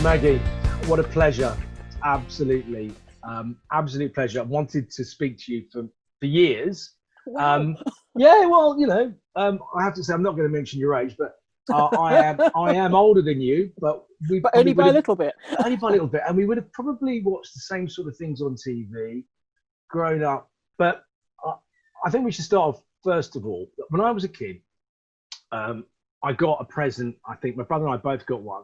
Maggie, what a pleasure. Absolutely. Absolute pleasure. I've wanted to speak to you for years. Wow. Yeah, well, I have to say, I'm not going to mention your age, but I am older than you, but Only by a little bit. Only by a little bit. And we would have probably watched the same sort of things on TV, grown up. But I think we should start off, first of all, when I was a kid, I got a present. I think my brother and I both got one.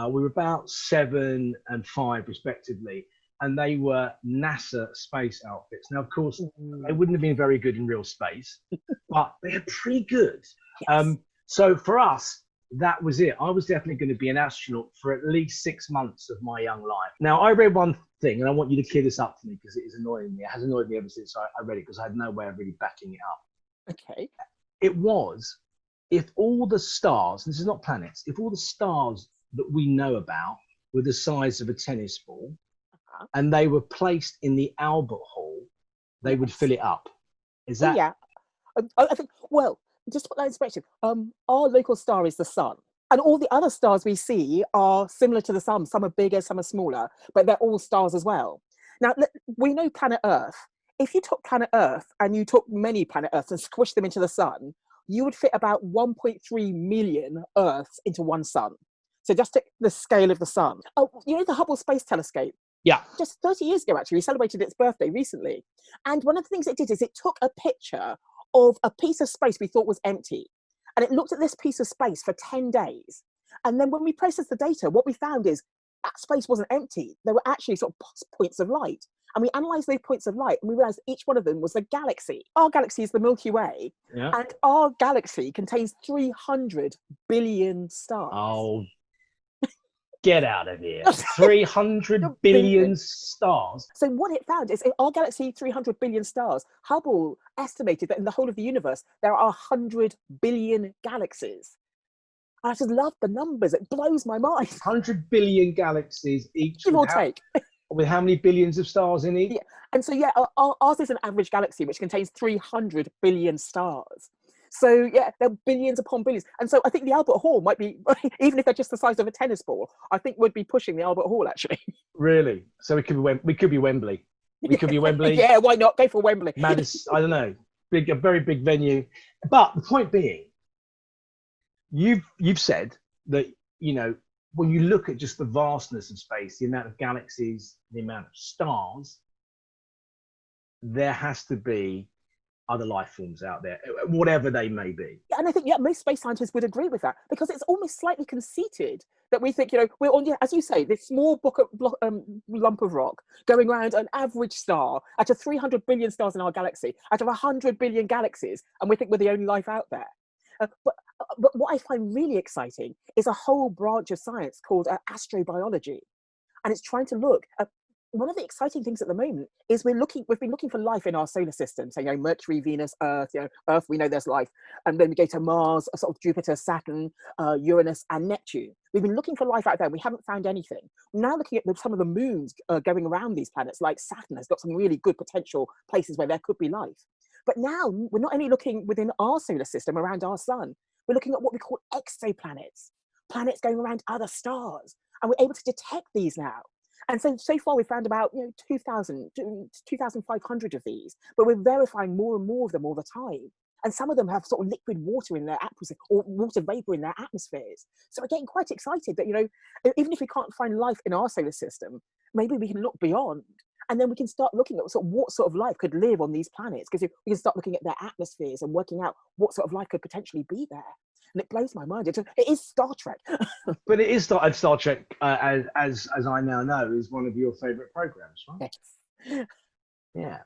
We were about 7 and 5 respectively, and they were NASA space outfits. Now, of course, they wouldn't have been very good in real space, but they're pretty good. Yes. So for us, that was it. I was definitely going to be an astronaut for at least 6 months of my young life. Now, I read one thing, and I want you to clear this up for me because it is annoying me. It has annoyed me ever since I read it because I had no way of really backing it up. Okay. It was, if all the stars, this is not planets, if all the stars that we know about were the size of a tennis ball, and they were placed in the Albert Hall, they would fill it up. Is that? Yeah. I think, well, just to put that in perspective, our local star is the sun. And all the other stars we see are similar to the sun. Some are bigger, some are smaller, but they're all stars as well. Now, we know planet Earth. If you took planet Earth and you took many planet Earths and squished them into the sun, you would fit about 1.3 million Earths into one sun. So just take the scale of the sun. Oh, you know the Hubble Space Telescope? Yeah. Just 30 years ago, actually, we celebrated its birthday recently. And one of the things it did is it took a picture of a piece of space we thought was empty. And it looked at this piece of space for 10 days. And then when we processed the data, what we found is that space wasn't empty. There were actually sort of points of light. And we analysed those points of light and we realised each one of them was a galaxy. Our galaxy is the Milky Way. Yeah. And our galaxy contains 300 billion stars. Oh, get out of here. 300 billion stars. So what it found is in our galaxy, 300 billion stars. Hubble estimated that in the whole of the universe, there are 100 billion galaxies. And I just love the numbers. It blows my mind. 100 billion galaxies each. Give or take. With how many billions of stars in each? Yeah. And so, ours is an average galaxy, which contains 300 billion stars. So, yeah, there are billions upon billions. And so I think the Albert Hall might be, even if they're just the size of a tennis ball, I think we'd be pushing the Albert Hall, actually. Really? So we could be Wembley. We could be Wembley. Yeah, why not? Go for Wembley. Madison, I don't know. A very big venue. But the point being, you've said that, when you look at just the vastness of space, the amount of galaxies, the amount of stars, there has to be other life forms out there, whatever they may be. Yeah, and I think most space scientists would agree with that because it's almost slightly conceited that we think, we're on, as you say, this small lump of rock going around an average star out of 300 billion stars in our galaxy, out of 100 billion galaxies, and we think we're the only life out there. But what I find really exciting is a whole branch of science called astrobiology, and it's trying to look at. One of the exciting things at the moment is we've been looking for life in our solar system. So, Mercury, Venus, Earth, Earth, we know there's life. And then we go to Mars, sort of Jupiter, Saturn, Uranus, and Neptune. We've been looking for life out there. We haven't found anything. We're now looking at some of the moons going around these planets, like Saturn has got some really good potential places where there could be life. But now we're not only looking within our solar system around our sun, we're looking at what we call exoplanets, planets going around other stars. And we're able to detect these now. And so far we've found about 2,500 of these, but we're verifying more and more of them all the time. And some of them have sort of liquid water in their atmosphere or water vapor in their atmospheres. So we're getting quite excited that, even if we can't find life in our solar system, maybe we can look beyond. And then we can start looking at what sort of life could live on these planets, because we can start looking at their atmospheres and working out what sort of life could potentially be there. And it blows my mind. It is Star Trek. But it is Star Trek, as I now know, is one of your favourite programs, right? Yes. Yeah.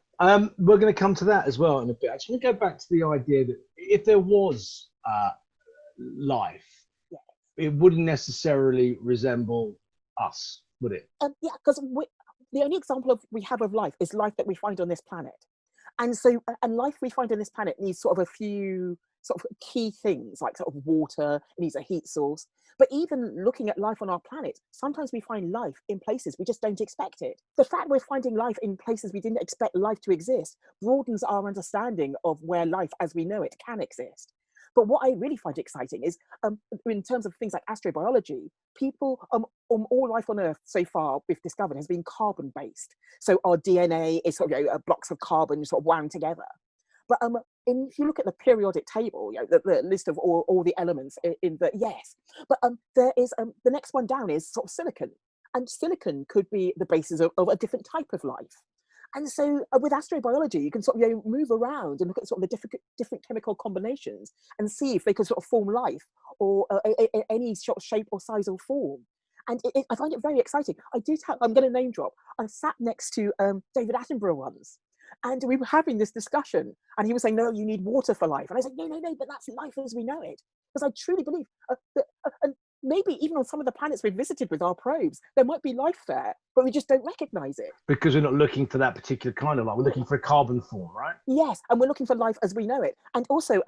We're going to come to that as well in a bit. I just want to go back to the idea that if there was life, yes, it wouldn't necessarily resemble us, would it? Yeah, because the only example we have of life is life that we find on this planet. And so, and life we find on this planet needs sort of a few sort of key things, like sort of water, it needs a heat source. But even looking at life on our planet, sometimes we find life in places we just don't expect it. The fact we're finding life in places we didn't expect life to exist broadens our understanding of where life as we know it can exist. But what I really find exciting is, in terms of things like astrobiology, people, all life on Earth so far we've discovered has been carbon-based. So our DNA is sort of blocks of carbon sort of wound together. But if you look at the periodic table, the list of all the elements in the, yes, but there is the next one down is sort of silicon, and silicon could be the basis of a different type of life. And so with astrobiology, you can sort of move around and look at sort of the different chemical combinations and see if they could sort of form life or any sort of shape or size or form. And I find it very exciting. I'm going to name drop. I sat next to David Attenborough once, and we were having this discussion, and he was saying, no, you need water for life. And I was like, no, but that's life as we know it. Because I truly believe that, and maybe even on some of the planets we've visited with our probes, there might be life there, but we just don't recognize it. Because we're not looking for that particular kind of life. We're looking for a carbon form, right? Yes, and we're looking for life as we know it. And also,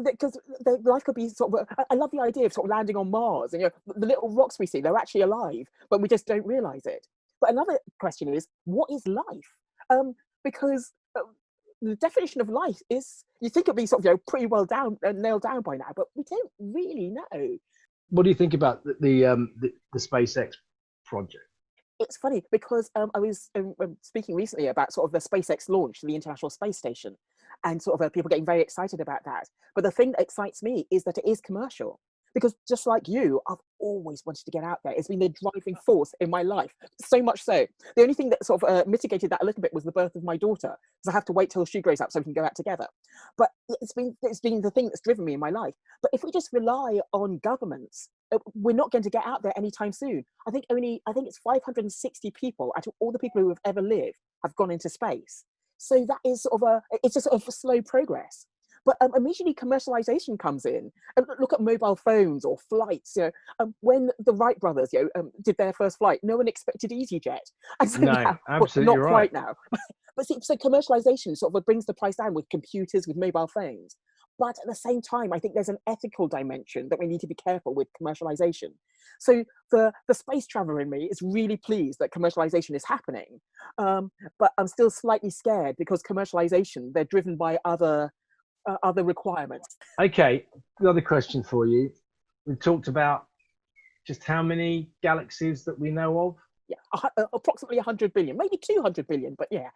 because the life could be sort of, I love the idea of sort of landing on Mars, and the little rocks we see, they're actually alive, but we just don't realize it. But another question is, what is life? Because the definition of life is, you think it'd be sort of pretty well nailed down by now, but we don't really know. What do you think about the SpaceX project? It's funny because I was speaking recently about sort of the SpaceX launch to the International Space Station, and sort of people getting very excited about that. But the thing that excites me is that it is commercial. Because just like you, I've always wanted to get out there. It's been the driving force in my life, so much so. The only thing that sort of mitigated that a little bit was the birth of my daughter, because I have to wait till she grows up so we can go out together. But it's been the thing that's driven me in my life. But if we just rely on governments, we're not going to get out there anytime soon. I think it's 560 people out of all the people who have ever lived have gone into space. So that is sort of it's a sort of a slow progress. But immediately commercialization comes in, and look at mobile phones or flights. When the Wright brothers did their first flight, no one expected EasyJet. And so No, now, absolutely not right. quite now. But see, so commercialization sort of brings the price down with computers, with mobile phones. But at the same time, I think there's an ethical dimension that we need to be careful with commercialization. So the space traveler in me is really pleased that commercialization is happening. But I'm still slightly scared because commercialization, they're driven by other requirements. Okay, another question for you. We've talked about just how many galaxies that we know of. Yeah, approximately 100 billion, maybe 200 billion, but yeah.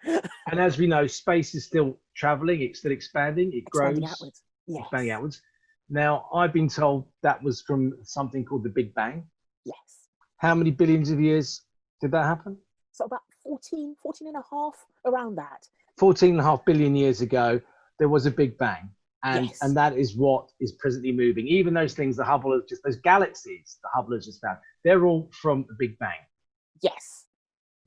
And as we know, space is still traveling, it's still expanding, it Expanding grows, outwards. Yes. expanding outwards. Now, I've been told that was from something called the Big Bang. Yes. How many billions of years did that happen? So about 14 and a half, around that. 14.5 billion years ago, there was a Big Bang. And, yes. and that is what is presently moving. Even those things, the Hubble has just, those galaxies the Hubble has just found, they're all from the Big Bang. Yes.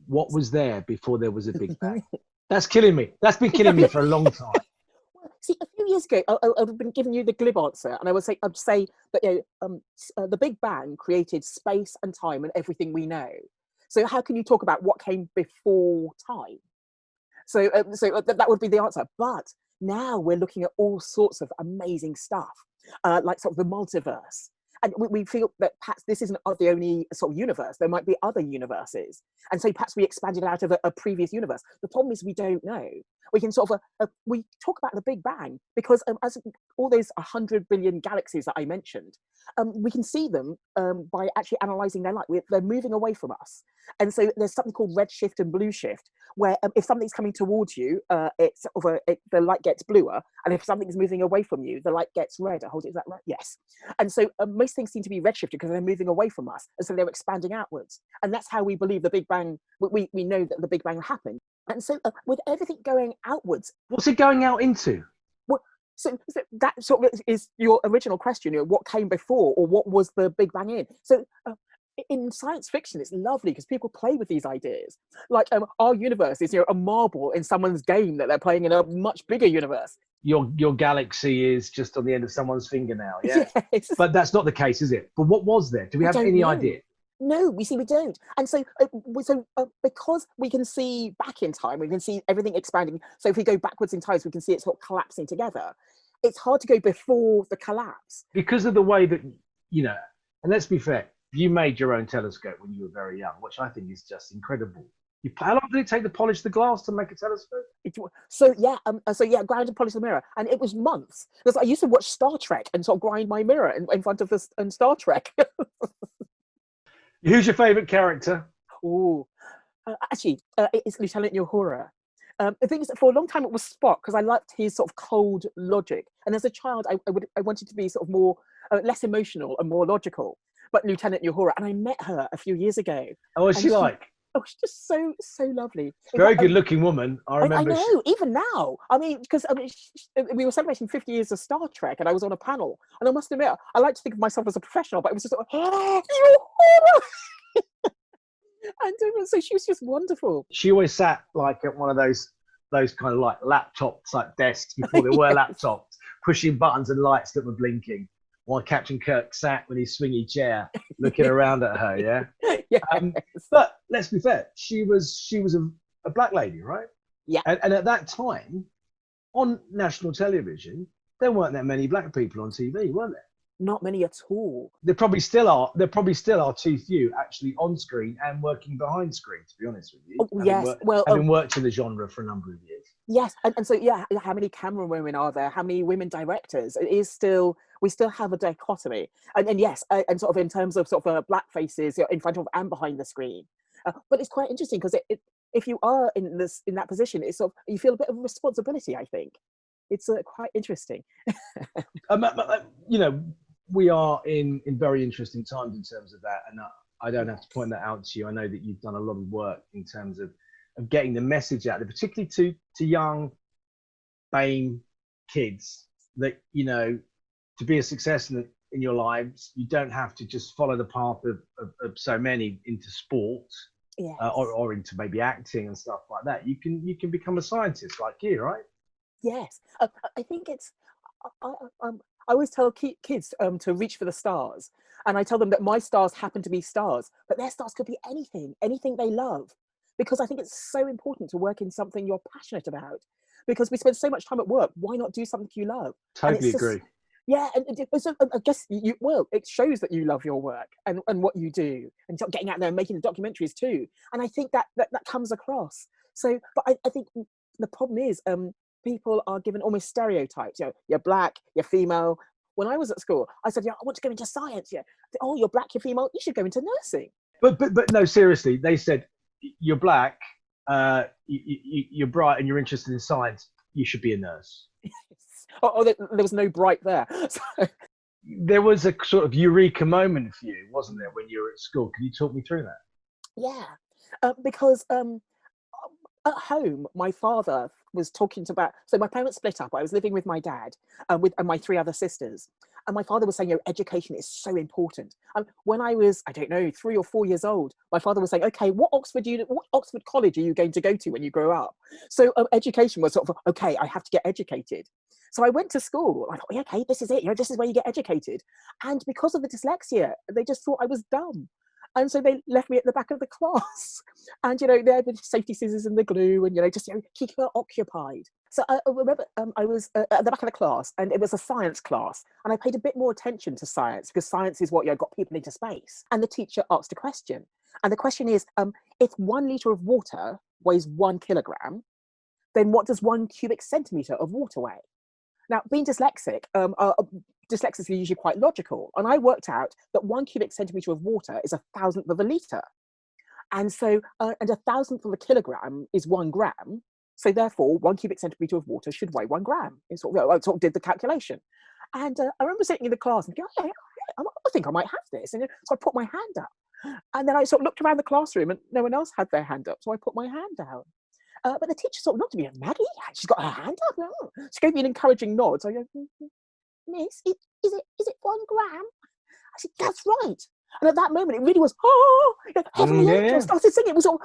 What was there before there was a Big Bang? That's killing me. That's been killing me for a long time. See, a few years ago, I've been giving you the glib answer, and I'd say that the Big Bang created space and time and everything we know. So how can you talk about what came before time? So that would be the answer. But now we're looking at all sorts of amazing stuff, like sort of the multiverse. And we feel that perhaps this isn't the only sort of universe. There might be other universes. And so perhaps we expanded out of a previous universe. The problem is we don't know. We can sort of, we talk about the Big Bang because as all those 100 billion galaxies that I mentioned, we can see them by actually analysing their light. They're moving away from us. And so there's something called redshift and blue shift, where if something's coming towards you, the light gets bluer. And if something's moving away from you, the light gets redder. Hold it, is that right? Yes. And so most things seem to be redshifted because they're moving away from us. And so they're expanding outwards. And that's how we believe the Big Bang, we know that the Big Bang happened. And so with everything going outwards. What's it going out into? Well, so that sort of is your original question, what came before or what was the Big Bang in? So in science fiction, it's lovely because people play with these ideas. Like our universe is a marble in someone's game that they're playing in a much bigger universe. Your galaxy is just on the end of someone's fingernail, yeah? Yes. But that's not the case, is it? But what was there? Do we have any idea? No, we don't. And so, because we can see back in time, we can see everything expanding. So if we go backwards in time, we can see it sort of collapsing together. It's hard to go before the collapse. Because of the way that, and let's be fair, you made your own telescope when you were very young, which I think is just incredible. How long did it take to polish the glass to make a telescope? Grind and polish the mirror, and it was months because I used to watch Star Trek and sort of grind my mirror in front of this and Star Trek. Who's your favourite character? Oh, it's Lieutenant Uhura. The thing is, for a long time it was Spock because I liked his sort of cold logic, and as a child, I wanted to be sort of more less emotional and more logical. But Lieutenant Uhura, and I met her a few years ago. Oh, what's she like? Oh, she's just so lovely. Very good-looking woman. I remember. I know, even now. I mean, because we were celebrating 50 years of Star Trek, and I was on a panel. And I must admit, I like to think of myself as a professional, but it was just sort of, and so she was just wonderful. She always sat like at one of those kind of like laptop type desks before there were laptops, pushing buttons and lights that were blinking, while Captain Kirk sat with his swingy chair, looking around at her. Yeah. Yes. But let's be fair. She was a black lady, right? Yeah. And at that time, on national television, there weren't that many black people on TV, were there? Not many at all. There probably still are. There probably still are too few actually on screen and working behind screen. To be honest with you. Oh, yes. Having worked in the genre for a number of years. Yes, and so how many camera women are there? How many women directors? We still have a dichotomy, and yes, and sort of in terms of sort of black faces in front of and behind the screen. But it's quite interesting because if you are in that position, it's sort of you feel a bit of responsibility. I think it's quite interesting. We are in very interesting times in terms of that, and I don't have to point that out to you. I know that you've done a lot of work in terms of getting the message out there, particularly to young BAME kids, that to be a success in your lives, you don't have to just follow the path of so many into sport. Yes. Or into maybe acting and stuff like that. You can become a scientist like you, right? Yes, I think it's. I always tell kids to reach for the stars, and I tell them that my stars happen to be stars, but their stars could be anything they love, because I think it's so important to work in something you're passionate about, because we spend so much time at work. Why not do something you love? Totally agree. Yeah, and so I guess it shows that you love your work and what you do, and getting out there and making the documentaries too. And I think that comes across. So, but I think the problem is people are given almost stereotypes. You're black, you're female. When I was at school, I said, I want to go into science. Yeah, oh, you're black, you're female. You should go into nursing. But no, seriously, they said you're black, you're bright, and you're interested in science. You should be a nurse. There was no bright there. So. There was a sort of eureka moment for you, wasn't there, when you were at school? Can you talk me through that? Yeah, because at home, my father was talking about. So my parents split up. I was living with my dad and my three other sisters. And my father was saying, education is so important. When I was, 3 or 4 years old, my father was saying, okay, what Oxford College are you going to go to when you grow up? So education was sort of, okay, I have to get educated. So I went to school. I thought, okay, this is it. This is where you get educated. And because of the dyslexia, they just thought I was dumb. And so they left me at the back of the class. And, there with safety scissors and the glue and, just keep her occupied. So I remember I was at the back of the class, and it was a science class. And I paid a bit more attention to science, because science is what got people into space. And the teacher asked a question. And the question is, if 1 litre of water weighs 1 kilogram, then what does 1 cubic centimetre of water weigh? Now, being dyslexic, dyslexics are usually quite logical. And I worked out that 1 cubic centimetre of water is 1,000th of a litre. And so, and 1,000th of a kilogram is 1 gram. So therefore, 1 cubic centimetre of water should weigh 1 gram. I sort of did the calculation. And I remember sitting in the class and going, I think I might have this. And so I put my hand up. And then I sort of looked around the classroom and no one else had their hand up. So I put my hand down. But the teacher sort of looked at me and Maggie, she's got her hand up. Oh. She gave me an encouraging nod. So I go, Miss, is it 1 gram? I said, that's right. And at that moment, it really was, Heavenly Angel started singing. It was all,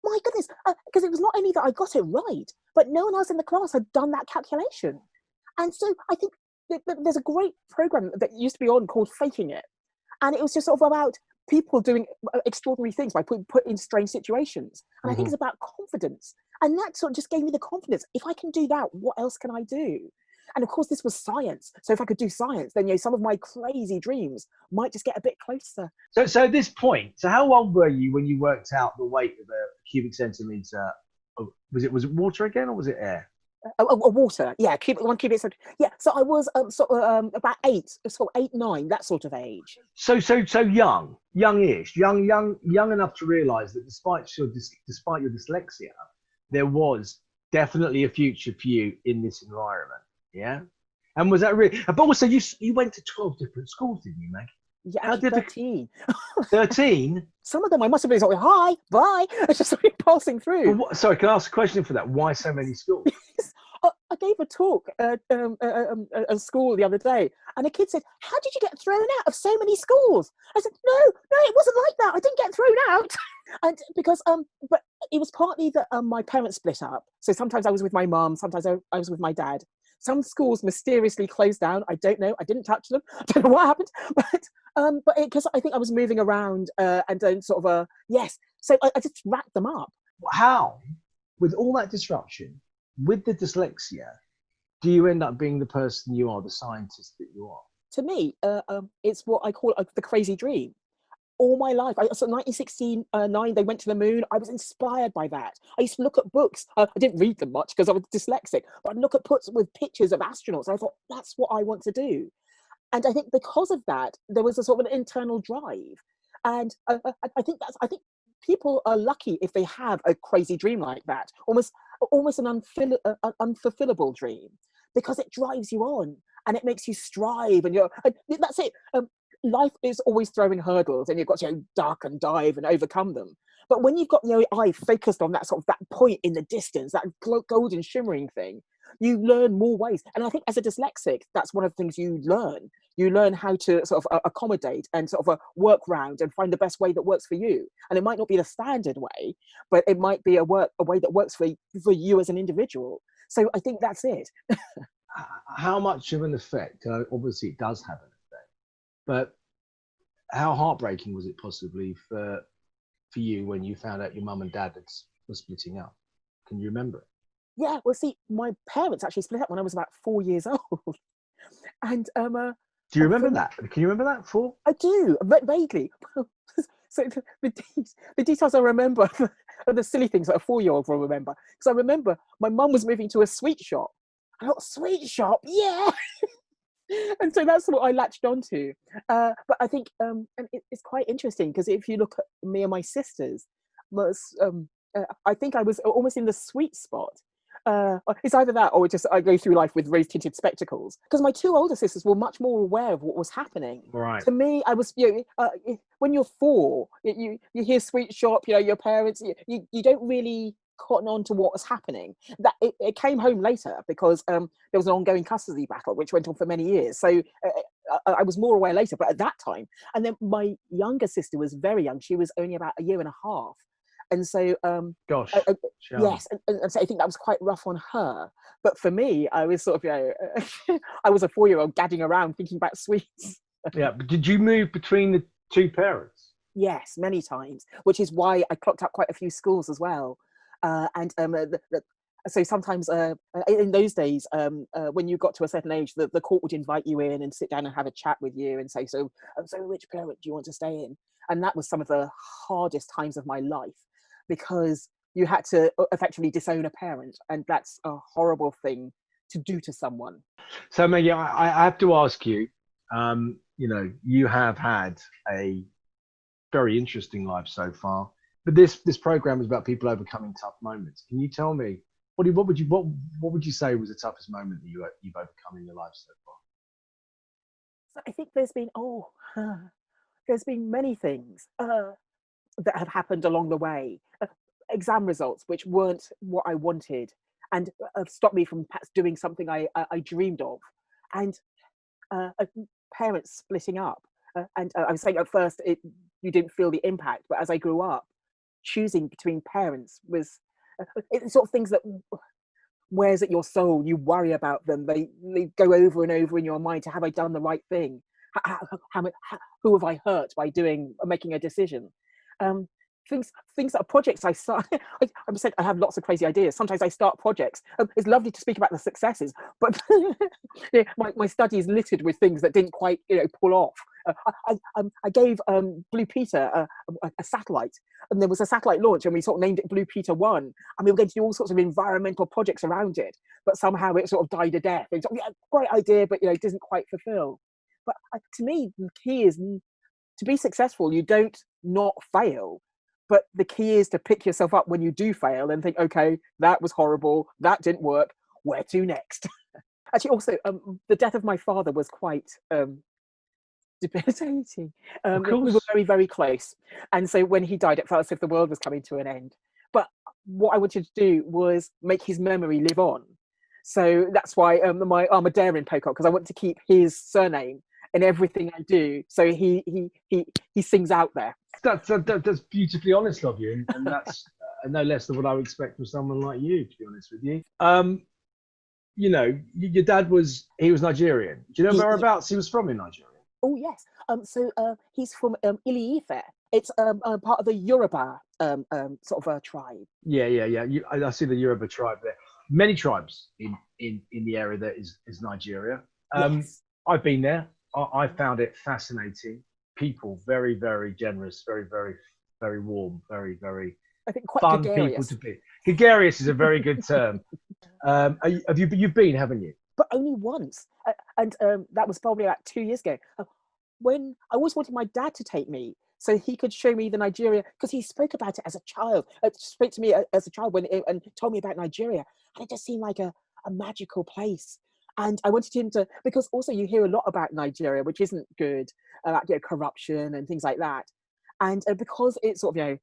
my goodness, because it was not only that I got it right, but no one else in the class had done that calculation. And so I think there's a great program that used to be on called Faking It. And it was just sort of about people doing extraordinary things by put in strange situations. And I think it's about confidence. And that sort of just gave me the confidence. If I can do that, what else can I do? And of course, this was science. So if I could do science, then, you know, some of my crazy dreams might just get a bit closer. So at this point, so how old were you when you worked out the weight of a cubic centimetre? Was it water again, or was it air? Water, yeah, one cubic centimetre. Yeah, so I was about 8, so 8, 9, that sort of age. So youngish, young enough to realise that despite your dyslexia, there was definitely a future for you in this environment. Yeah. And was that really? But also, you went to 12 different schools, didn't you, Meg? Yeah, how 13. 13? Some of them I must have been sort of, hi, bye. I just sort of passing through. Sorry, can I ask a question for that? Why so many schools? I gave a talk at a school the other day, and a kid said, "How did you get thrown out of so many schools?" I said, "No, it wasn't like that. I didn't get thrown out." And because but it was partly that my parents split up. So sometimes I was with my mum, sometimes I was with my dad. Some schools mysteriously closed down. I don't know. I didn't touch them. I don't know what happened. But because I think I was moving around and then sort of yes. So I just racked them up. How, with all that disruption, with the dyslexia, do you end up being the person you are, the scientist that you are? To me, it's what I call the crazy dream. All my life, so 1969, they went to the moon. I was inspired by that. I used to look at books. I didn't read them much because I was dyslexic, but I'd look at books with pictures of astronauts. And I thought, that's what I want to do. And I think because of that, there was a sort of an internal drive. And I think people are lucky if they have a crazy dream like that, almost an unfulfillable dream, because it drives you on and it makes you strive. And that's it. Life is always throwing hurdles, and you've got to duck and dive and overcome them. But when you've got your eye focused on that point in the distance, that golden shimmering thing, you learn more ways. And I think as a dyslexic, that's one of the things you learn. You learn how to sort of accommodate and sort of work round and find the best way that works for you. And it might not be the standard way, but it might be a way that works for you as an individual. So I think that's it. How much of an effect? Obviously, it does have an effect, but how heartbreaking was it possibly for you when you found out your mum and dad were splitting up? Can you remember it? Yeah, well, see, my parents actually split up when I was about 4 years old. And do you remember that? Can you remember that? I do, vaguely. So the details I remember are the silly things that a 4-year-old will remember. Because I remember my mum was moving to a sweet shop. I thought, sweet shop, yeah. And so that's what I latched onto. But I think, and it's quite interesting, because if you look at me and my sisters, I think I was almost in the sweet spot. It's either that or just I go through life with rose-tinted spectacles, because my 2 older sisters were much more aware of what was happening. Right. To me, I was, when you're 4, you hear sweet shop, your parents, you don't really cotton on to what was happening. That it came home later, because there was an ongoing custody battle which went on for many years. So I was more aware later, but at that time. And then my younger sister was very young. She was only about 1.5 years. And so, yes, and so I think that was quite rough on her. But for me, I was sort of, I was a 4-year-old gadding around thinking about sweets. Yeah, but did you move between the 2 parents? Yes, many times, which is why I clocked up quite a few schools as well. So sometimes in those days, when you got to a certain age, the court would invite you in and sit down and have a chat with you and say, so which parent do you want to stay in? And that was some of the hardest times of my life, because you had to effectively disown a parent, and that's a horrible thing to do to someone. So Maggie, I have to ask you, you have had a very interesting life so far, but this program is about people overcoming tough moments. Can you tell me what would you say was the toughest moment that you've overcome in your life so far? So I think there's been many things that have happened along the way. Exam results which weren't what I wanted, and have stopped me from perhaps doing something I dreamed of, and parents splitting up. And I was saying at first you didn't feel the impact, but as I grew up, choosing between parents was it's sort of things that wears at your soul. You worry about them. They go over and over in your mind. Have I done the right thing? Who have I hurt by making a decision? things that are projects I start. I'm saying I have lots of crazy ideas. Sometimes I start projects. It's lovely to speak about the successes, but yeah, my study is littered with things that didn't quite pull off. I gave Blue Peter a satellite, and there was a satellite launch, and we sort of named it Blue Peter 1, and we were going to do all sorts of environmental projects around it, but somehow it sort of died a death. It's yeah, great idea, but it doesn't quite fulfill. But to me, the key is to be successful. You don't not fail, but the key is to pick yourself up when you do fail and think, okay, that was horrible, that didn't work, where to next? Actually, also, the death of my father was quite debilitating. We were very, very close. And so when he died, it felt as if the world was coming to an end. But what I wanted to do was make his memory live on. So that's why I'm Aderin-Pocock, because I want to keep his surname in everything I do. So he sings out there. That's beautifully honest of you, and that's no less than what I would expect from someone like you, to be honest with you. Your dad was Nigerian. Do you know whereabouts he was from in Nigeria? Oh yes. So he's from Ile-Ife. It's part of the Yoruba sort of a tribe. Yeah. I see the Yoruba tribe there. Many tribes in the area that is Nigeria. Yes. I've been there. I found it fascinating. People very, very generous, very, very, very warm, very, very I think quite fun gregarious. people to be. Gregarious is a very good term. You've been, haven't you? But only once, and that was probably about 2 years ago. When I always wanted my dad to take me so he could show me the Nigeria, because he spoke about it as a child. Spoke to me as a child and told me about Nigeria, and it just seemed like a magical place. And I wanted him to, because also you hear a lot about Nigeria, which isn't good, about corruption and things like that. And because it's sort of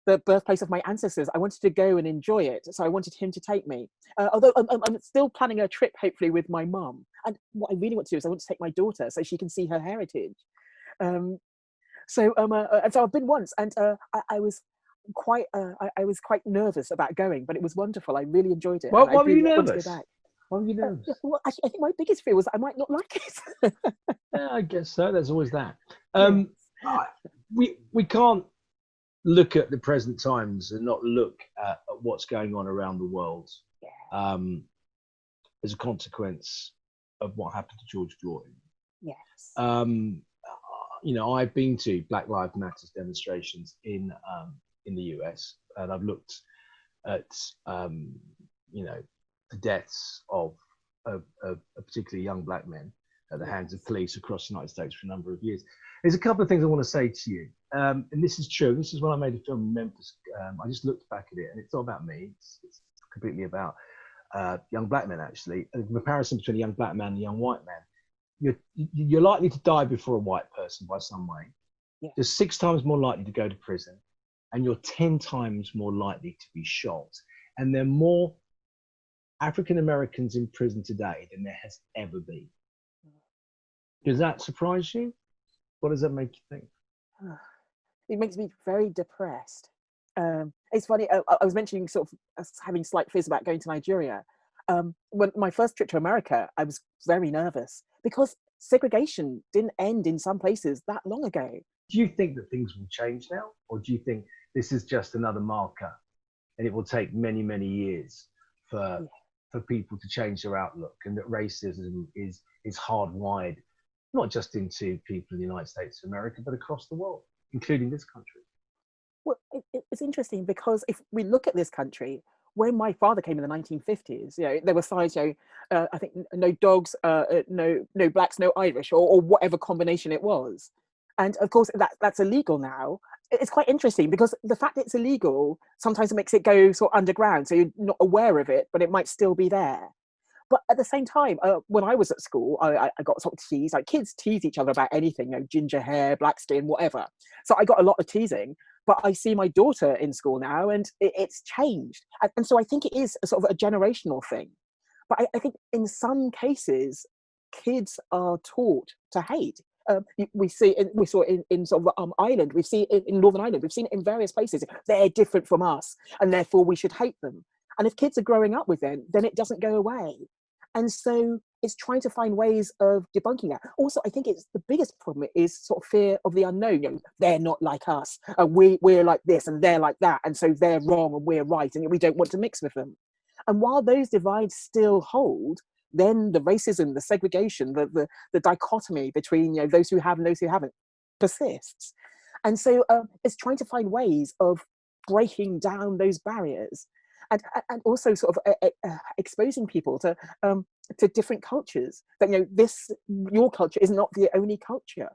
the birthplace of my ancestors, I wanted to go and enjoy it. So I wanted him to take me. Although I'm still planning a trip, hopefully with my mum. And what I really want to do is I want to take my daughter so she can see her heritage. And so I've been once, and I was quite nervous about going, but it was wonderful. I really enjoyed it. Why were you nervous? Why were you nervous? Well, actually, I think my biggest fear was I might not like it. Yeah, I guess so. There's always that. Yes. We can't look at the present times and not look at what's going on around the world as a consequence of what happened to George Floyd. Yes. I've been to Black Lives Matter demonstrations in the US, and I've looked at the deaths of particularly young black men at the hands of police across the United States for a number of years. There's a couple of things I want to say to you, and this is true. This is when I made a film in Memphis. I just looked back at it, and it's not about me. It's completely about young black men, actually. A comparison between a young black man and a young white man. You're likely to die before a white person by some way. Yeah. You're 6 times more likely to go to prison, and you're 10 times more likely to be shot. And there are more African Americans in prison today than there has ever been. Does that surprise you? What does that make you think? It makes me very depressed. It's funny, I was mentioning sort of having slight fears about going to Nigeria. When my first trip to America, I was very nervous because segregation didn't end in some places that long ago. Do you think that things will change now? Or do you think this is just another marker and it will take many, many years for people to change their outlook, and that racism is hardwired, not just into people in the United States of America, but across the world, including this country? Well, it's interesting because if we look at this country, when my father came in the 1950s, there were signs, I think no dogs, no blacks, no Irish, or whatever combination it was. And of course, that's illegal now. It's quite interesting because the fact that it's illegal sometimes it makes it go sort of underground, so you're not aware of it, but it might still be there. But at the same time, when I was at school, I got sort of teased. Like kids tease each other about anything, ginger hair, black skin, whatever. So I got a lot of teasing. But I see my daughter in school now, and it's changed. And so I think it is a sort of a generational thing. But I think in some cases, kids are taught to hate. We saw it in sort of Ireland. We've seen it in Northern Ireland. We've seen it in various places. They're different from us, and therefore we should hate them. And if kids are growing up with them, then it doesn't go away. And so it's trying to find ways of debunking that. Also, I think it's the biggest problem is sort of fear of the unknown. They're not like us. We're like this and they're like that. And so they're wrong and we're right. And we don't want to mix with them. And while those divides still hold, then the racism, the segregation, the dichotomy between those who have and those who haven't persists. And so it's trying to find ways of breaking down those barriers. And also sort of exposing people to different cultures. That your culture is not the only culture.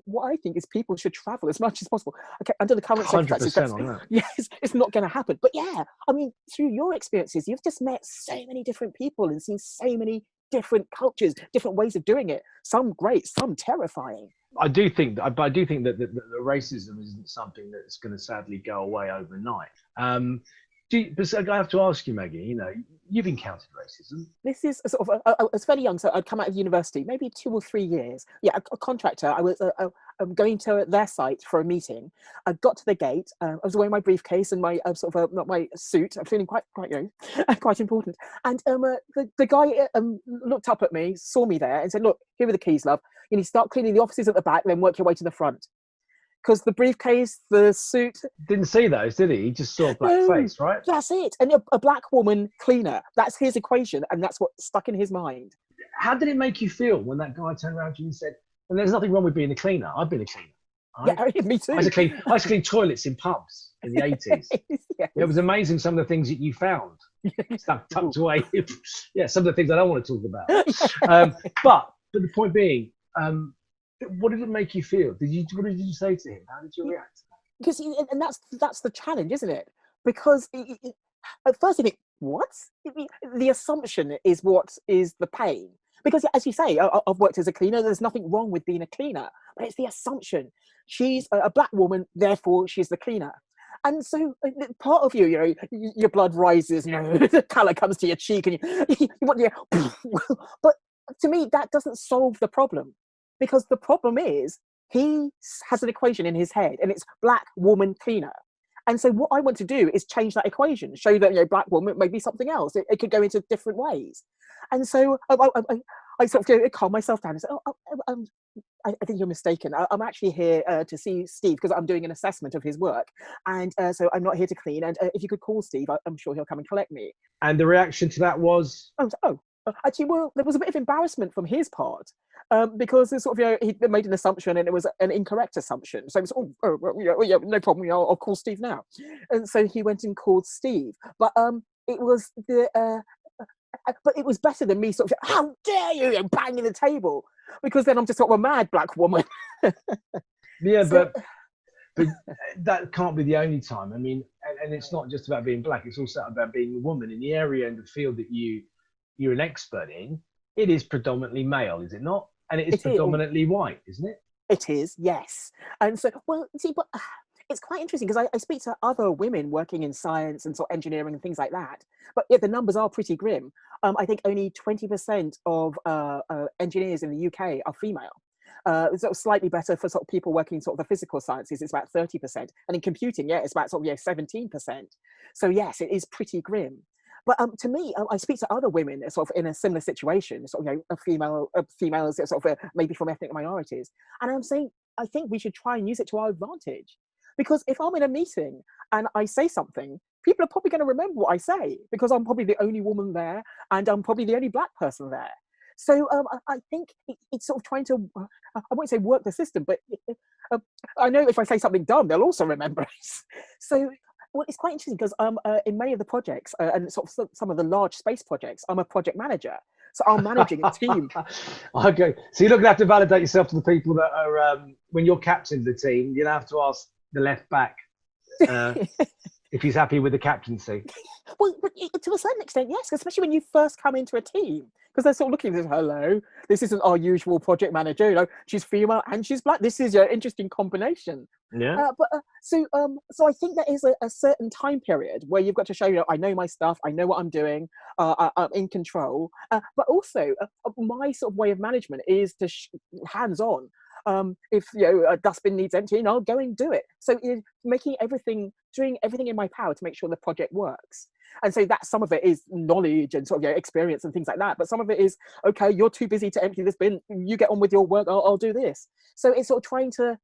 What I think is people should travel as much as possible. Okay, under the current circumstances, yes, it's not going to happen. But yeah, I mean, through your experiences, you've just met so many different people and seen so many different cultures, different ways of doing it. Some great, some terrifying. I do think that the racism isn't something that's going to sadly go away overnight. But I have to ask you, Maggie, you've encountered racism. This is sort of, I was fairly young, so I'd come out of university, maybe 2 or 3 years. Yeah, a contractor. I was going to their site for a meeting. I got to the gate. I was wearing my briefcase and my not my suit. I'm feeling quite quite important. And the guy looked up at me, saw me there, and said, "Look, here are the keys, love. You need to start cleaning the offices at the back, then work your way to the front." Because the briefcase, the suit... Didn't see those, did he? He just saw a black face, right? That's it. And a black woman cleaner. That's his equation, and that's what stuck in his mind. How did it make you feel when that guy turned around to you and said, and there's nothing wrong with being a cleaner. I've been a cleaner. Right? Yeah, me too. I used to clean toilets in pubs in the 80s. Yes. It was amazing some of the things that you found tucked away. Yeah, some of the things I don't want to talk about. But the point being... what did it make you feel? What did you say to him? How did you react to that? Because, and that's the challenge, isn't it? Because at first you think, what? The assumption is what is the pain. Because as you say, I've worked as a cleaner. There's nothing wrong with being a cleaner, but it's the assumption. She's a black woman, therefore she's the cleaner. And so part of you, your blood rises, the colour comes to your cheek, and you want but to me that doesn't solve the problem. Because the problem is he has an equation in his head and it's black woman cleaner. And so what I want to do is change that equation, show that black woman may be something else. It could go into different ways. And so I sort of calm myself down and say, I think you're mistaken. I'm actually here to see Steve because I'm doing an assessment of his work. And so I'm not here to clean. And if you could call Steve, I'm sure he'll come and collect me. And the reaction to that was? Actually, well, there was a bit of embarrassment from his part because it's sort of, he made an assumption and it was an incorrect assumption. So it was, no problem, I'll call Steve now. And so he went and called Steve. But it was but it was better than me sort of, how dare you, banging the table, because then I'm just sort of a mad black woman. Yeah, so, but that can't be the only time. I mean, and it's not just about being black; it's also about being a woman in the area and the field that you're an expert in. It is predominantly male, is it not? And it is predominantly white, isn't it? It is, yes. And so, well, see, but it's quite interesting because I speak to other women working in science and sort of engineering and things like that. But yeah, the numbers are pretty grim. I think only 20% of engineers in the UK are female. It's sort of slightly better for sort of people working in sort of the physical sciences. It's about 30%. And in computing, it's about sort of 17%. So yes, it is pretty grim. But to me, I speak to other women sort of in a similar situation, sort of females sort of maybe from ethnic minorities, and I'm saying I think we should try and use it to our advantage, because if I'm in a meeting and I say something, people are probably going to remember what I say because I'm probably the only woman there and I'm probably the only black person there. So I think it's sort of trying to, I won't say work the system, but I know if I say something dumb, they'll also remember it. So. Well, it's quite interesting because in many of the projects and sort of some of the large space projects, I'm a project manager. So I'm managing a team. Okay. So you're not going to have to validate yourself to the people that are, when you're captain of the team, you'll have to ask the left back if he's happy with the captaincy. Well, but to a certain extent, yes, especially when you first come into a team. Because they're sort of looking at this, hello, this isn't our usual project manager, she's female and she's black. This is your interesting combination. Yeah. So I think there is a certain time period where you've got to show, I know my stuff, I know what I'm doing, I'm in control. But also, my sort of way of management is to hands-on. If a dustbin needs emptying, I'll go and do it. So doing everything in my power to make sure the project works. And so that some of it is knowledge and sort of experience and things like that. But some of it is, okay, you're too busy to empty this bin. You get on with your work. I'll do this. So it's sort of trying to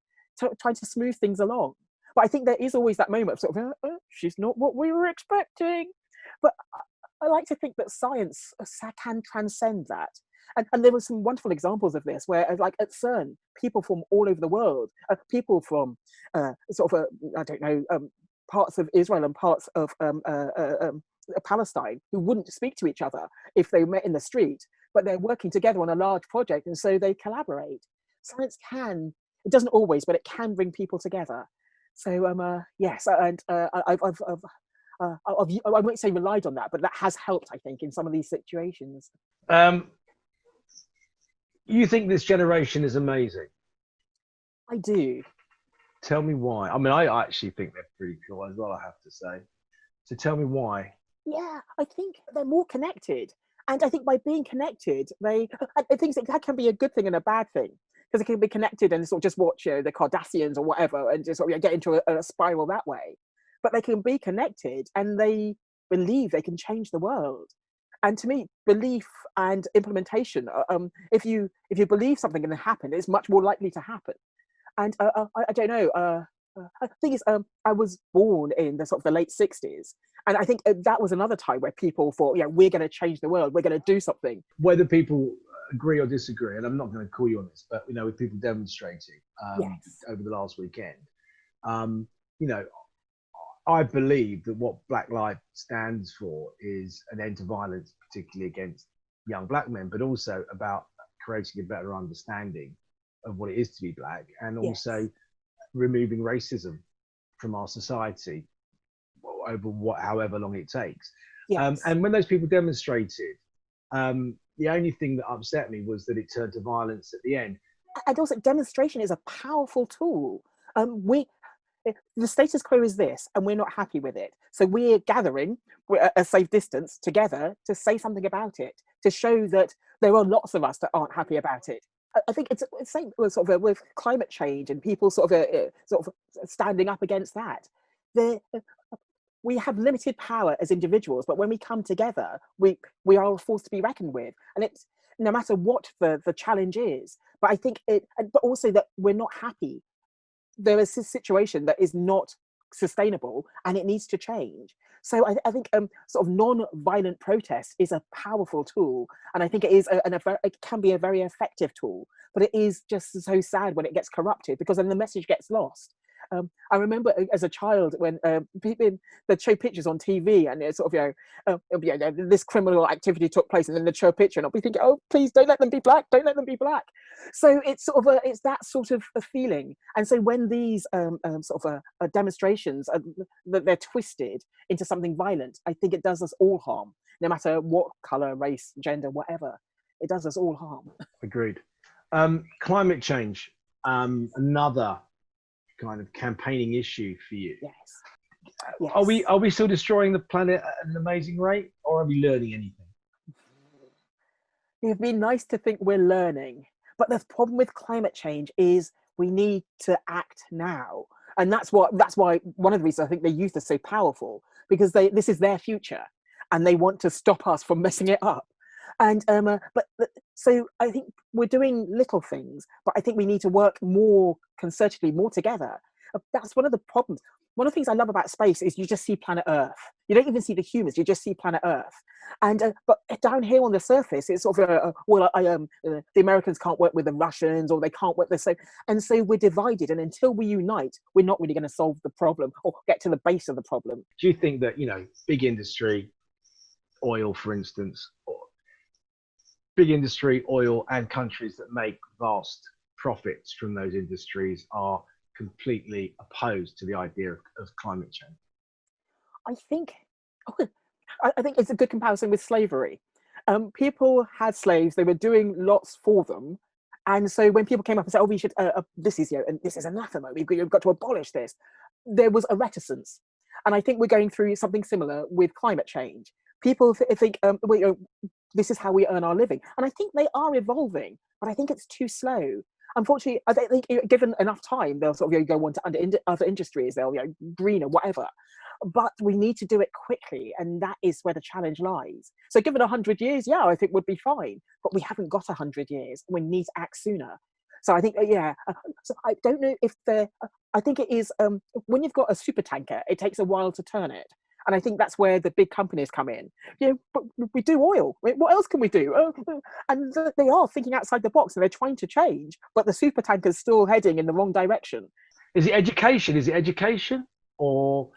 smooth things along. But I think there is always that moment of sort of, she's not what we were expecting. But I like to think that science can transcend that. And there were some wonderful examples of this where, like at CERN, people from all over the world, people from parts of Israel and parts of Palestine, who wouldn't speak to each other if they met in the street, but they're working together on a large project, and so they collaborate. Science it doesn't always, but it can bring people together. So yes, and I won't say relied on that, but that has helped, I think, in some of these situations. You think this generation is amazing? I do. Tell me why. I mean, I actually think they're pretty cool as well, I have to say. So tell me why. Yeah, I think they're more connected. And I think by being connected, I think that can be a good thing and a bad thing. Because they can be connected and sort of just watch the Kardashians or whatever and just sort of get into a spiral that way. But they can be connected and they believe they can change the world. And to me, belief and implementation, if you believe something can happen, it's much more likely to happen. And I don't know. The thing is, I was born in the sort of the late 60s. And I think that was another time where people thought, we're going to change the world. We're going to do something. Whether people agree or disagree, and I'm not going to call you on this, but, with people demonstrating over the last weekend, I believe that what Black Lives stands for is an end to violence, particularly against young black men, but also about creating a better understanding of what it is to be black, and also removing racism from our society over however long it takes. And when those people demonstrated, the only thing that upset me was that it turned to violence at the end. And also, demonstration is a powerful tool. The status quo is this, and we're not happy with it. So we're gathering a safe distance together to say something about it, to show that there are lots of us that aren't happy about it. I think it's the same with climate change and people sort of standing up against that. We have limited power as individuals, but when we come together, we are a force to be reckoned with. And it's no matter what the challenge is. But I think but also that we're not happy. There is a situation that is not sustainable and it needs to change. So I think sort of non-violent protest is a powerful tool, and I think it is it can be a very effective tool. But it is just so sad when it gets corrupted, because then the message gets lost. I remember as a child when people they'd show pictures on TV, and it's sort of this criminal activity took place, and then they'd show a picture, and I'll be thinking, oh, please don't let them be black, don't let them be black. So it's sort of it's that sort of a feeling. And so when these demonstrations they're twisted into something violent, I think it does us all harm, no matter what color, race, gender, whatever. It does us all harm. Agreed. Climate change, another kind of campaigning issue for you. Yes. Are we still destroying the planet at an amazing rate, or are we learning anything? It'd be nice to think we're learning, but the problem with climate change is we need to act now, and that's why one of the reasons I think the youth are so powerful, because this is their future, and they want to stop us from messing it up. And so I think we're doing little things, but I think we need to work more concertedly, more together. That's one of the problems. One of the things I love about space is you just see planet Earth. You don't even see the humans, you just see planet Earth. And but down here on the surface, it's sort of the Americans can't work with the Russians, or they can't work the same. And so we're divided, and until we unite, we're not really going to solve the problem or get to the base of the problem. Do you think that, big industry, oil, for instance, big industry, oil, and countries that make vast profits from those industries are completely opposed to the idea of climate change? I think it's a good comparison with slavery. People had slaves; they were doing lots for them, and so when people came up and said, "Oh, we should," this is and this is anathema. We've got to abolish this. There was a reticence, and I think we're going through something similar with climate change. People think this is how we earn our living, and I think they are evolving, but I think it's too slow. unfortunately, I don't think given enough time, they'll sort of go on to other industries. They'll green or whatever. But we need to do it quickly, and that is where the challenge lies. So given 100 years, yeah, I think would be fine. But we haven't got 100 years. We need to act sooner. So I think, so I don't know if I think it is, when you've got a super tanker, it takes a while to turn it. And I think that's where the big companies come in. But we do oil. What else can we do? And they are thinking outside the box, and they're trying to change, but the super tanker's still heading in the wrong direction. Is it education? Or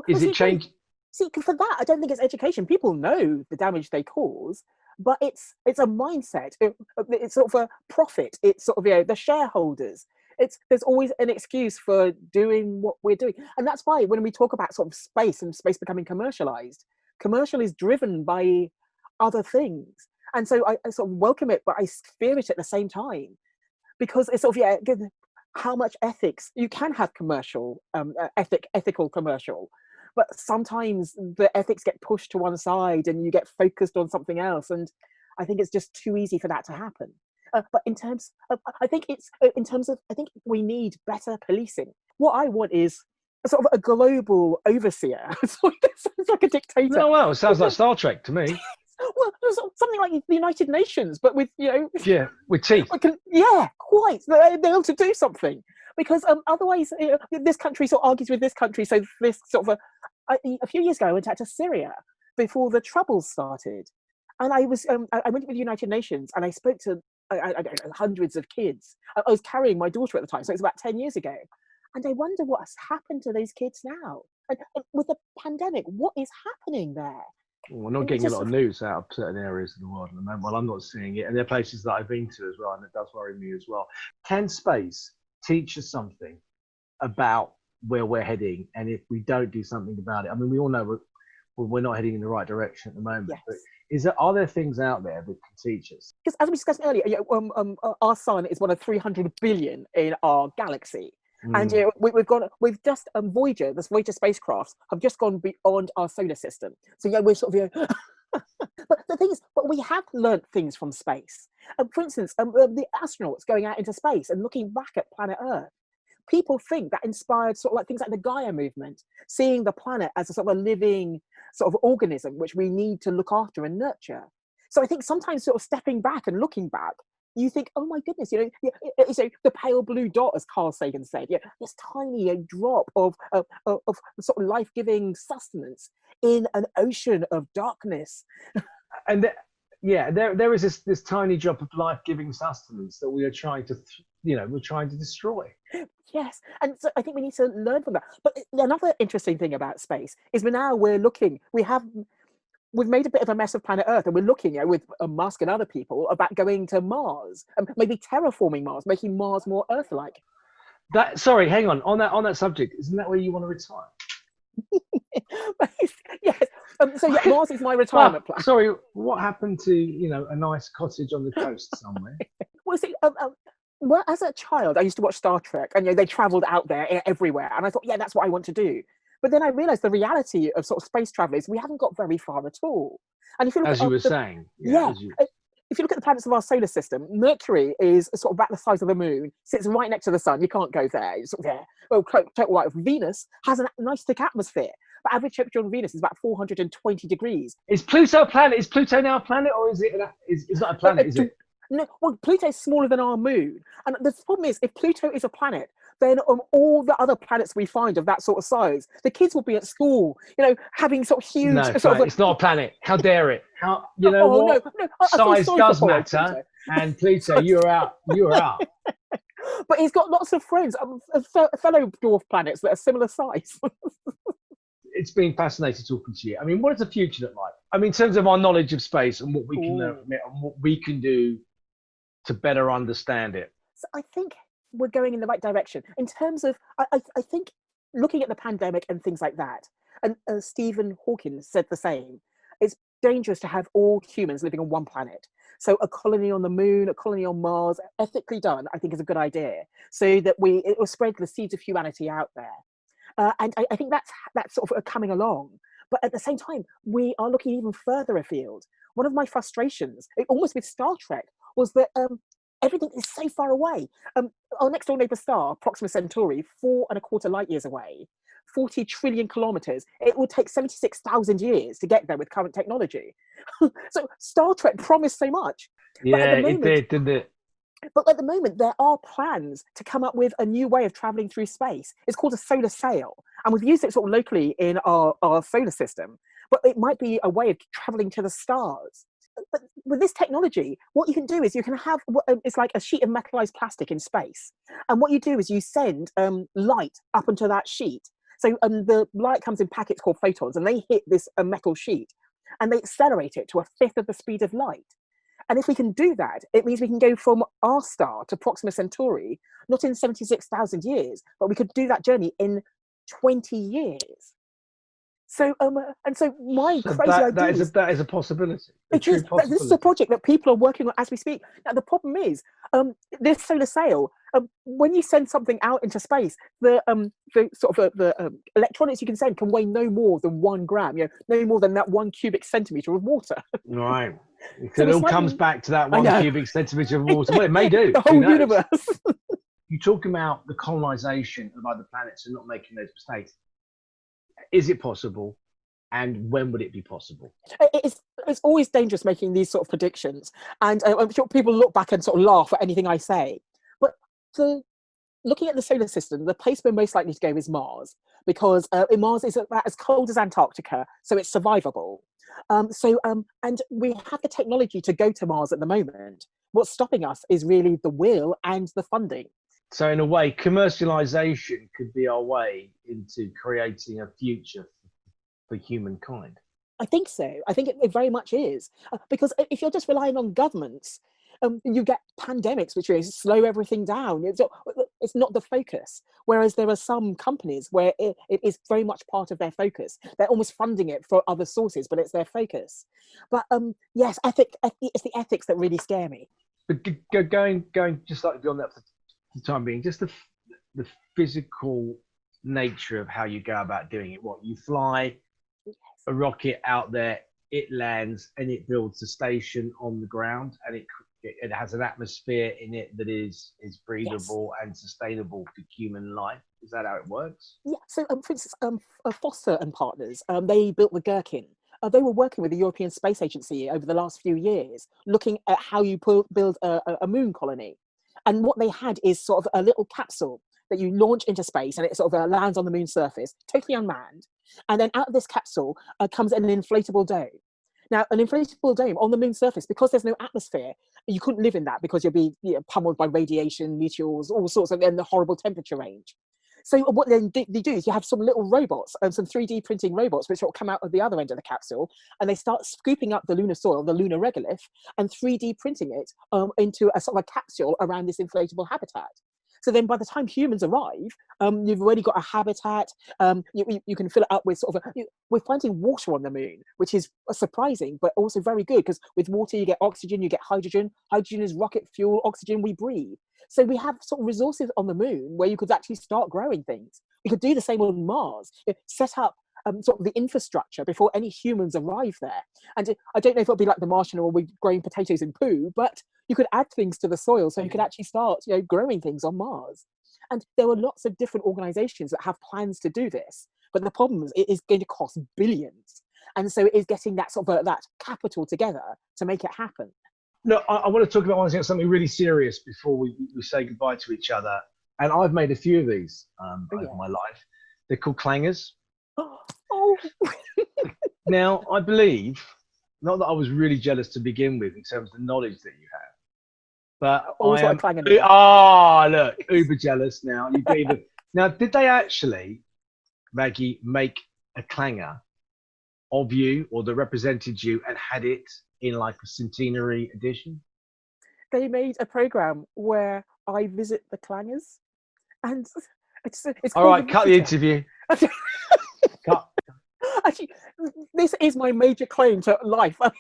is it change? See, for that, I don't think it's education. People know the damage they cause, but it's a mindset. It's sort of a profit. It's sort of the shareholders. There's always an excuse for doing what we're doing, and that's why when we talk about sort of space and space becoming commercialized, commercial is driven by other things, and so I sort of welcome it, but I fear it at the same time, because it's sort of how much ethics you can have commercial, ethical commercial. But sometimes the ethics get pushed to one side and you get focused on something else. And I think it's just too easy for that to happen. But in terms of, I think we need better policing. What I want is sort of a global overseer. It sounds like a dictator. No, well, it sounds like Star Trek to me. Well, something like the United Nations, but with, Yeah, with teeth. Quite. They're able to do something. Because otherwise, this country sort of argues with this country. So this sort of a few years ago, I went out to Syria before the Troubles started, and I went to the United Nations, and I spoke to I don't know, hundreds of kids. I was carrying my daughter at the time, so it was about 10 years ago, and I wonder what has happened to those kids now. And with the pandemic, what is happening there? Well, we're not getting a lot of news out of certain areas of the world at the moment. Well, I'm not seeing it, and there are places that I've been to as well, and it does worry me as well. Can space teach us something about where we're heading, and if we don't do something about it? I mean, we all know we're not heading in the right direction at the moment. Yes. But are there things out there that can teach us? Because as we discussed earlier, our sun is one of 300 billion in our galaxy, and we've just Voyager, this Voyager spacecraft, have just gone beyond our solar system. So we're sort of But the thing is, we have learnt things from space. For instance, the astronauts going out into space and looking back at planet Earth. People think that inspired sort of like things like the Gaia movement, seeing the planet as a sort of a living sort of organism which we need to look after and nurture. So I think sometimes sort of stepping back and looking back, you think, oh my goodness, the pale blue dot, as Carl Sagan said, this tiny drop of sort of life-giving sustenance in an ocean of darkness. And there is this tiny drop of life-giving sustenance that we are trying to, we're trying to destroy. Yes, and so I think we need to learn from that. But another interesting thing about space is we've made a bit of a mess of planet Earth, and we're looking with Musk and other people about going to Mars and maybe terraforming Mars, making Mars more Earth-like. Sorry, hang on that subject. Isn't that where you want to retire? Yes. Mars is my retirement plan. Sorry, what happened to a nice cottage on the coast somewhere? Well, see, well, as a child, I used to watch Star Trek, and they travelled out there everywhere, and I thought, that's what I want to do. But then I realised the reality of sort of space travel is we haven't got very far at all. And if you look as you were saying, if you look at the planets of our solar system, Mercury is sort of about the size of the moon, sits right next to the sun. You can't go there. It's sort of there. Well, total white. Venus has a nice thick atmosphere, but average temperature on Venus is about 420 degrees. Is Pluto a planet? Is Pluto now a planet, or is it? It's not a planet, is it? No, well, Pluto is smaller than our moon. And the problem is, if Pluto is a planet, then all the other planets we find of that sort of size, the kids will be at school, having sort of huge... No, it's not a planet. How dare it? No, size does matter. And Pluto, you're out. But he's got lots of friends, fellow dwarf planets that are similar size. It's been fascinating talking to you. I mean, what does the future look like? I mean, in terms of our knowledge of space and what we can learn from it and what we can do to better understand it. So I think we're going in the right direction in terms of, I think, looking at the pandemic and things like that. And Stephen Hawking said the same. It's dangerous to have all humans living on one planet. So a colony on the moon, a colony on Mars, ethically done, I think is a good idea. So that it will spread the seeds of humanity out there. And I think that's sort of coming along. But at the same time, we are looking even further afield. One of my frustrations, almost with Star Trek, was that Everything is so far away. Our next door neighbour star, Proxima Centauri, 4.25 light years away, 40 trillion kilometres. It will take 76,000 years to get there with current technology. So Star Trek promised so much. Yeah, it did, didn't it? But at the moment, there are plans to come up with a new way of traveling through space. It's called a solar sail. And we've used it sort of locally in our solar system. But it might be a way of traveling to the stars. But with this technology, what you can do is you can have, it's like a sheet of metallized plastic in space. And what you do is you send light up onto that sheet. So the light comes in packets called photons, and they hit this metal sheet. And they accelerate it to a fifth of the speed of light. And if we can do that, it means we can go from our star to Proxima Centauri, not in 76,000 years, but we could do that journey in 20 years. So, and so my crazy idea that is a possibility. This is a project that people are working on as we speak. Now, the problem is, this solar sail, when you send something out into space, the electronics you can send can weigh no more than 1 gram, no more than that 1 cubic centimetre of water. Right. So it all comes back to that 1 cubic centimetre of water. Well, it may do. The whole universe. You talk about the colonisation of other planets and not making those mistakes. Is it possible? And when would it be possible? It's always dangerous making these sort of predictions. And I'm sure people look back and sort of laugh at anything I say. But looking at the solar system, the place we're most likely to go is Mars, because Mars is about as cold as Antarctica, so it's survivable. And we have the technology to go to Mars at the moment. What's stopping us is really the will and the funding. So in a way, commercialization could be our way into creating a future for humankind. I think so. I think it very much is. Because if you're just relying on governments, you get pandemics, which really slow everything down. It's not the focus. Whereas there are some companies where it is very much part of their focus. They're almost funding it for other sources, but it's their focus. But yes, it's the ethics that really scare me. But going just slightly beyond that for the time being, just the physical nature of how you go about doing it. What, you fly a rocket out there, it lands, and it builds a station on the ground, and it has an atmosphere in it that is breathable and sustainable for human life. Is that how it works? Yeah. So, for instance, Foster and Partners, they built the Gherkin. They were working with the European Space Agency over the last few years, looking at how you build a moon colony. And what they had is sort of a little capsule that you launch into space, and it sort of lands on the moon's surface, totally unmanned. And then out of this capsule comes an inflatable dome. Now, an inflatable dome on the moon's surface, because there's no atmosphere, you couldn't live in that because you'll be pummeled by radiation, meteors, all sorts of, and the horrible temperature range. So what they do is you have some little robots, some 3D printing robots, which will come out of the other end of the capsule, and they start scooping up the lunar soil, the lunar regolith, and 3D printing it into a sort of a capsule around this inflatable habitat. So then by the time humans arrive, you've already got a habitat. You can fill it up with sort of, we're finding water on the moon, which is surprising, but also very good, because with water, you get oxygen, you get hydrogen. Hydrogen is rocket fuel, oxygen we breathe. So we have sort of resources on the moon where you could actually start growing things. We could do the same on Mars, set up sort of the infrastructure before any humans arrive there. And I don't know if it'll be like the Martian or we're growing potatoes in poo, but you could add things to the soil so you could actually start growing things on Mars. And there are lots of different organizations that have plans to do this, but the problem is it is going to cost billions. And so it is getting that sort of that capital together to make it happen. No, I want to talk about something really serious before we say goodbye to each other. And I've made a few of these over my life. They're called clangers. Oh. Now, I believe, not that I was really jealous to begin with in terms of the knowledge that you have, but look, uber jealous now. Now, did they actually, Maggie, make a clanger of you or that represented you and had it in like a centenary edition? They made a program where I visit the clangers, and it's all right. Cut the interview. Cut. Actually, this is my major claim to life. I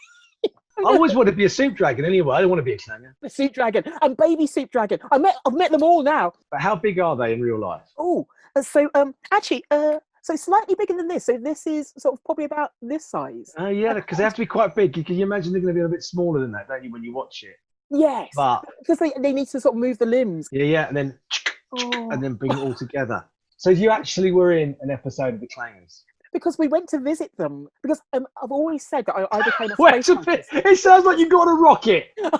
always want to be a soup dragon anyway. I don't want to be a clanger. The soup dragon and baby soup dragon. I've met them all now. But how big are they in real life? Oh, so actually, so slightly bigger than this. So this is sort of probably about this size. Oh yeah, because they have to be quite big. Can you imagine they're going to be a bit smaller than that, don't you, when you watch it? Yes, But because they need to sort of move the limbs. yeah, and then bring it all together. So you actually were in an episode of The Clangers. Because we went to visit them. Because I've always said that I became a Wait space a minute. It sounds like you got a rocket. Yeah.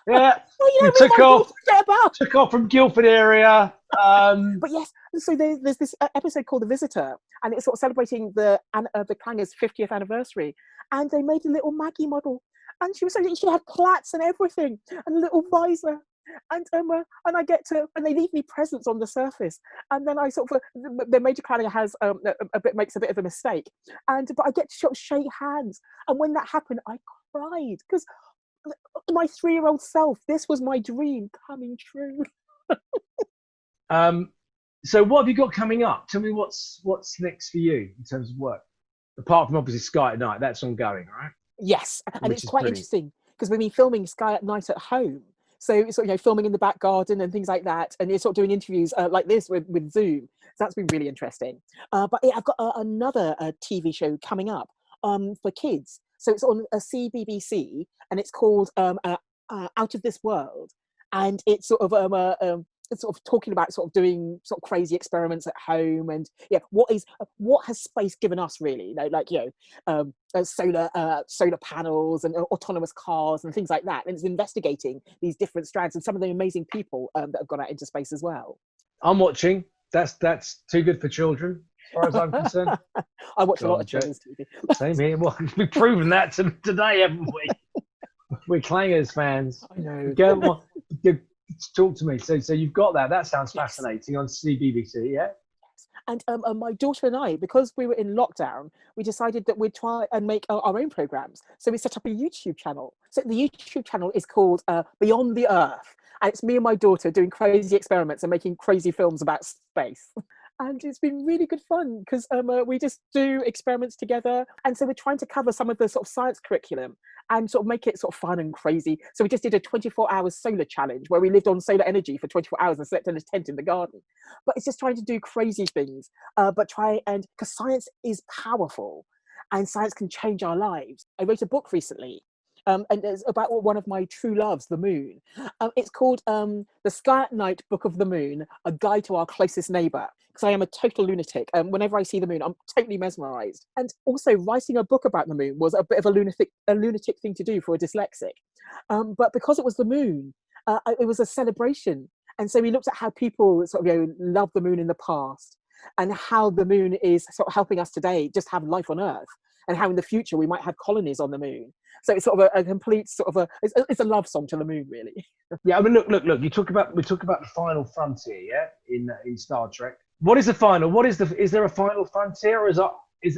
Well, You me and my daughter get about. took off from Guildford area. But yes, so there's this episode called The Visitor, and it's sort of celebrating the Clangers' 50th anniversary. And they made a little Maggie model. And she had plaits and everything, and a little visor. And I get to, and they leave me presents on the surface, and then I sort of the Major Clanger has makes a bit of a mistake, but I get to sort of shake hands, and when that happened, I cried because my 3-year-old self, this was my dream coming true. So what have you got coming up? Tell me what's next for you in terms of work, apart from obviously Sky at Night. That's ongoing, right? Yes, and it's quite interesting because we've been filming Sky at Night at home. So filming in the back garden and things like that, and you're sort of doing interviews like this with Zoom. So that's been really interesting. But yeah, I've got another TV show coming up for kids. So it's on a CBBC, and it's called Out of This World, and it's sort of talking about sort of doing sort of crazy experiments at home, and what has space given us really, solar panels and autonomous cars and things like that, and it's investigating these different strands and some of the amazing people that have gone out into space as well. I'm watching. That's too good for children, as far as I'm concerned. I watch a lot of children's TV. Same here. Well, we've proven that today, haven't we? We're Clangers fans. I know. Go talk to me. So you've got that. That sounds fascinating on CBBC, yeah? And my daughter and I, because we were in lockdown, we decided that we'd try and make our own programs. So we set up a YouTube channel. So the YouTube channel is called Beyond the Earth. And it's me and my daughter doing crazy experiments and making crazy films about space. And it's been really good fun because we just do experiments together. And so we're trying to cover some of the sort of science curriculum and sort of make it sort of fun and crazy. So we just did a 24-hour solar challenge where we lived on solar energy for 24 hours and slept in a tent in the garden. But it's just trying to do crazy things, because science is powerful and science can change our lives. I wrote a book recently. And it's about one of my true loves, the moon. It's called The Sky at Night Book of the Moon, A Guide to Our Closest Neighbour, because I am a total lunatic. Whenever I see the moon, I'm totally mesmerised. And also writing a book about the moon was a bit of a lunatic thing to do for a dyslexic. But because it was the moon, it was a celebration. And so we looked at how people sort of love the moon in the past and how the moon is sort of helping us today just have life on Earth, and how in the future we might have colonies on the moon. So it's sort of a complete sort of it's a love song to the moon, really. Yeah, I mean, look. We talk about the final frontier, yeah, in Star Trek. What is the final? Is there a final frontier,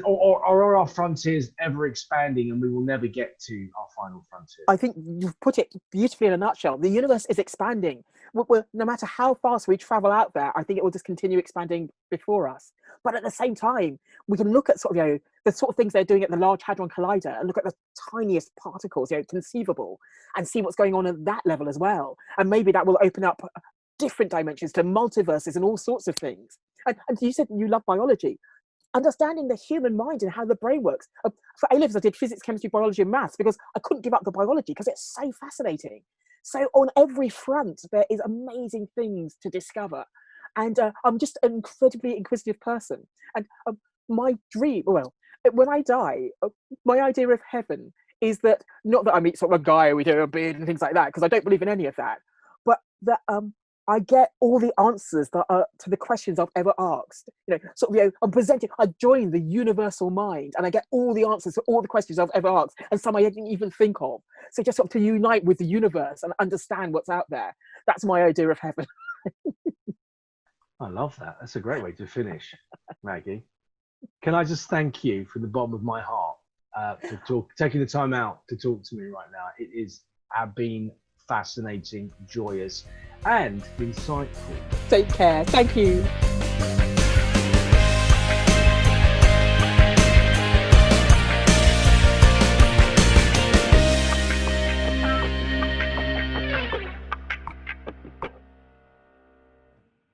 or are our frontiers ever expanding and we will never get to our final frontier? I think you've put it beautifully in a nutshell. The universe is expanding. No matter how fast we travel out there, I think it will just continue expanding before us. But at the same time, we can look at sort of the sort of things they're doing at the Large Hadron Collider and look at the tiniest particles conceivable and see what's going on at that level as well. And maybe that will open up different dimensions to multiverses and all sorts of things. And you said you love biology. Understanding the human mind and how the brain works. For A-levels, I did physics, chemistry, biology, and maths because I couldn't give up the biology because it's so fascinating. So on every front, there is amazing things to discover. And I'm just an incredibly inquisitive person. And my dream, when I die, my idea of heaven is that, not that I meet sort of a guy with a beard and things like that, because I don't believe in any of that, but that I get all the answers that are to the questions I've ever asked. I'm presented, I join the universal mind and I get all the answers to all the questions I've ever asked, and some I didn't even think of. So just sort of to unite with the universe and understand what's out there. That's my idea of heaven. I love that. That's a great way to finish, Maggie. Can I just thank you from the bottom of my heart for taking the time out to talk to me right now. It has been fascinating, joyous, and insightful. Take care. Thank you.